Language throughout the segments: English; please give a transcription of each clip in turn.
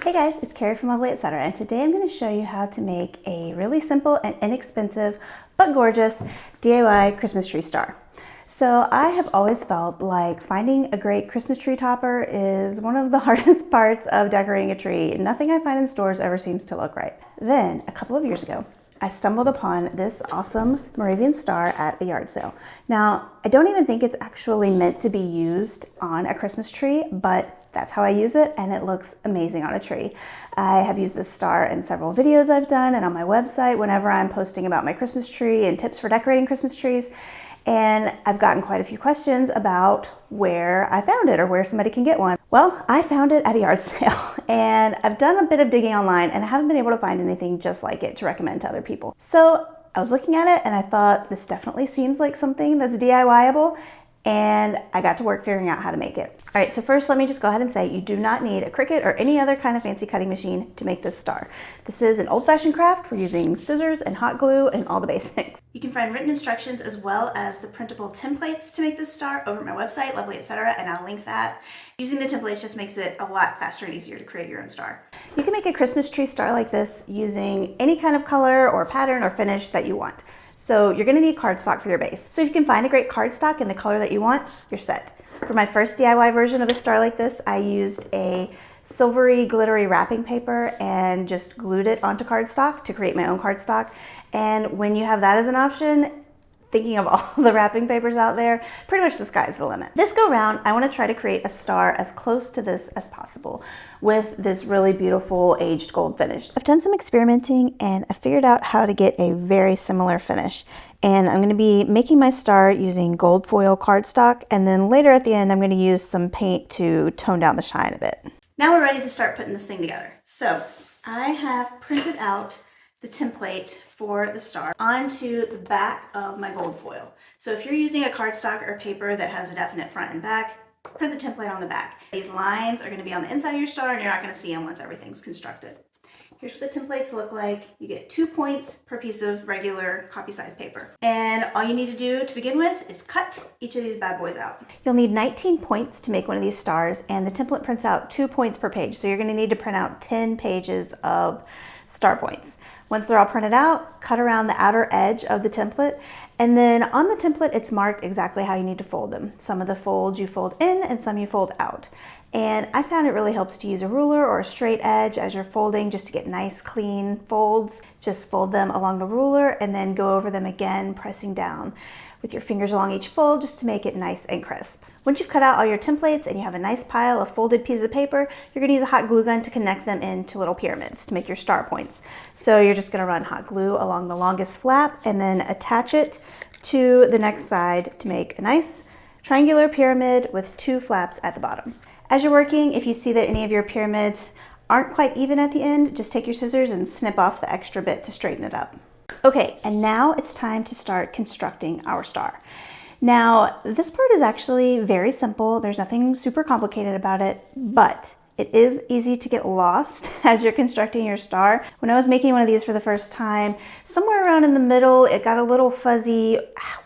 Hey guys, it's Carrie from Lovely Etc. and today I'm going to show you how to make a really simple and inexpensive but gorgeous DIY Christmas tree star. So I have always felt like finding a great Christmas tree topper is one of the hardest parts of decorating a tree. Nothing I find in stores ever seems to look right. Then, a couple of years ago, I stumbled upon this awesome Moravian star at a yard sale. Now, I don't even think it's actually meant to be used on a Christmas tree, but that's how I use it, and it looks amazing on a tree. I have used this star in several videos I've done and on my website whenever I'm posting about my Christmas tree and tips for decorating Christmas trees. And I've gotten quite a few questions about where I found it or where somebody can get one. Well, I found it at a yard sale and I've done a bit of digging online and I haven't been able to find anything just like it to recommend to other people. So I was looking at it and I thought this definitely seems like something that's DIY-able, and I got to work figuring out how to make it. All right, so first let me just go ahead and say you do not need a Cricut or any other kind of fancy cutting machine to make this star. This is an old-fashioned craft. We're using scissors and hot glue and all the basics. You can find written instructions as well as the printable templates to make this star over at my website, Lovely Etc., and I'll link that. Using the templates just makes it a lot faster and easier to create your own star. You can make a Christmas tree star like this using any kind of color or pattern or finish that you want. So you're gonna need cardstock for your base. So if you can find a great cardstock in the color that you want, you're set. For my first DIY version of a star like this, I used a silvery glittery wrapping paper and just glued it onto cardstock to create my own cardstock. And when you have that as an option, thinking of all the wrapping papers out there, pretty much the sky's the limit. This go round, I want to try to create a star as close to this as possible with this really beautiful aged gold finish. I've done some experimenting and I figured out how to get a very similar finish. And I'm going to be making my star using gold foil cardstock, and then later at the end I'm going to use some paint to tone down the shine a bit. Now we're ready to start putting this thing together. So I have printed out the template for the star onto the back of my gold foil. So if you're using a cardstock or paper that has a definite front and back, print the template on the back. These lines are going to be on the inside of your star and you're not going to see them once everything's constructed. Here's what the templates look like. You get 2 points per piece of regular copy size paper. And all you need to do to begin with is cut each of these bad boys out. You'll need 19 points to make one of these stars, and the template prints out 2 points per page. So you're going to need to print out 10 pages of star points. Once they're all printed out, cut around the outer edge of the template, and then on the template it's marked exactly how you need to fold them. Some of the folds you fold in and some you fold out. And I found it really helps to use a ruler or a straight edge as you're folding just to get nice clean folds. Just fold them along the ruler and then go over them again, pressing down with your fingers along each fold just to make it nice and crisp. Once you've cut out all your templates and you have a nice pile of folded pieces of paper, you're going to use a hot glue gun to connect them into little pyramids to make your star points. So you're just going to run hot glue along the longest flap and then attach it to the next side to make a nice triangular pyramid with 2 flaps at the bottom. As you're working, if you see that any of your pyramids aren't quite even at the end, just take your scissors and snip off the extra bit to straighten it up. Okay, and now it's time to start constructing our star. Now, this part is actually very simple. There's nothing super complicated about it, but it is easy to get lost as you're constructing your star. When I was making one of these for the first time, somewhere around in the middle, it got a little fuzzy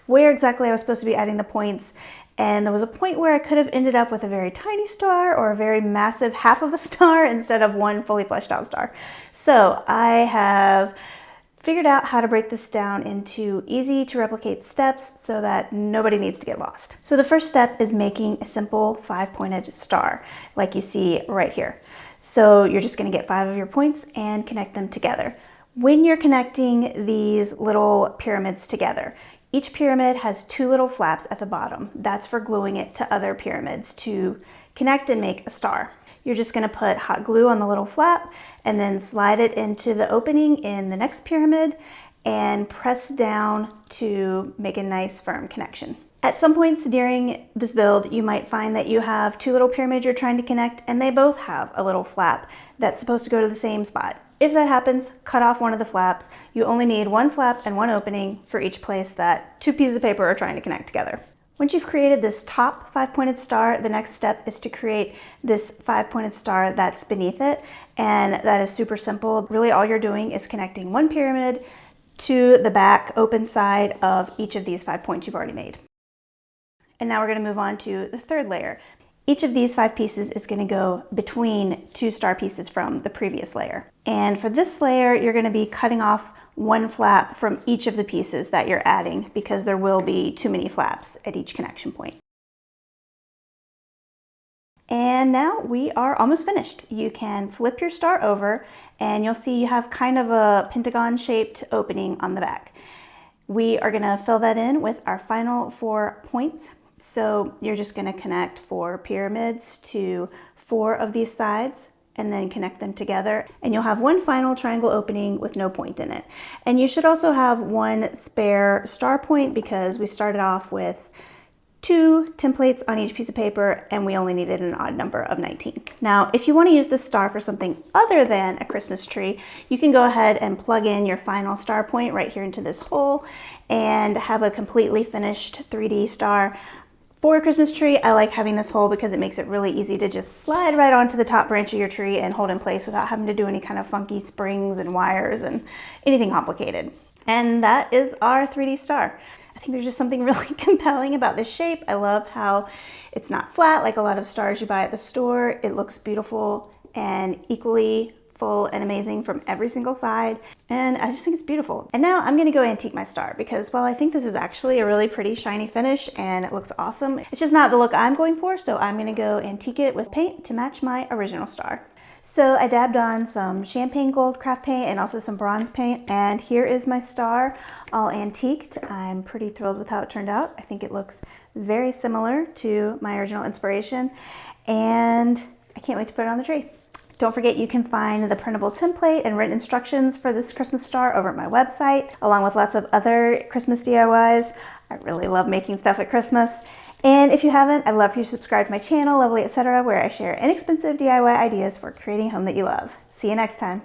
where exactly I was supposed to be adding the points. And there was a point where I could have ended up with a very tiny star or a very massive half of a star instead of one fully fleshed out star. So I have figured out how to break this down into easy to replicate steps so that nobody needs to get lost. So the first step is making a simple 5-pointed star like you see right here. So you're just going to get 5 of your points and connect them together. When you're connecting these little pyramids together, each pyramid has 2 little flaps at the bottom. That's for gluing it to other pyramids to connect and make a star. You're just going to put hot glue on the little flap and then slide it into the opening in the next pyramid and press down to make a nice firm connection. At some points during this build, you might find that you have 2 little pyramids you're trying to connect and they both have a little flap that's supposed to go to the same spot. If that happens, cut off one of the flaps. You only need 1 flap and 1 opening for each place that 2 pieces of paper are trying to connect together. Once you've created this top 5-pointed star, the next step is to create this 5-pointed star that's beneath it, and that is super simple. Really all you're doing is connecting 1 pyramid to the back open side of each of these 5 points you've already made. And now we're going to move on to the third layer. Each of these 5 pieces is going to go between 2 star pieces from the previous layer. And for this layer, you're going to be cutting off 1 flap from each of the pieces that you're adding because there will be too many flaps at each connection point. And now we are almost finished. You can flip your star over and you'll see you have kind of a pentagon shaped opening on the back. We are going to fill that in with our final 4 points. So you're just going to connect 4 pyramids to 4 of these sides and then connect them together. And you'll have 1 final triangle opening with no point in it. And you should also have 1 spare star point because we started off with 2 templates on each piece of paper and we only needed an odd number of 19. Now, if you want to use this star for something other than a Christmas tree, you can go ahead and plug in your final star point right here into this hole and have a completely finished 3D star. For a Christmas tree, I like having this hole because it makes it really easy to just slide right onto the top branch of your tree and hold in place without having to do any kind of funky springs and wires and anything complicated. And that is our 3D star. I think there's just something really compelling about this shape. I love how it's not flat like a lot of stars you buy at the store. It looks beautiful and equally full and amazing from every single side. And I just think it's beautiful. And now I'm gonna go antique my star because while I think this is actually a really pretty shiny finish and it looks awesome, it's just not the look I'm going for. So I'm gonna go antique it with paint to match my original star. So I dabbed on some champagne gold craft paint and also some bronze paint, and here is my star all antiqued. I'm pretty thrilled with how it turned out. I think it looks very similar to my original inspiration, and I can't wait to put it on the tree. Don't forget you can find the printable template and written instructions for this Christmas star over at my website, along with lots of other Christmas DIYs. I really love making stuff at Christmas. And if you haven't, I'd love for you to subscribe to my channel, Lovely Etc., where I share inexpensive DIY ideas for creating a home that you love. See you next time.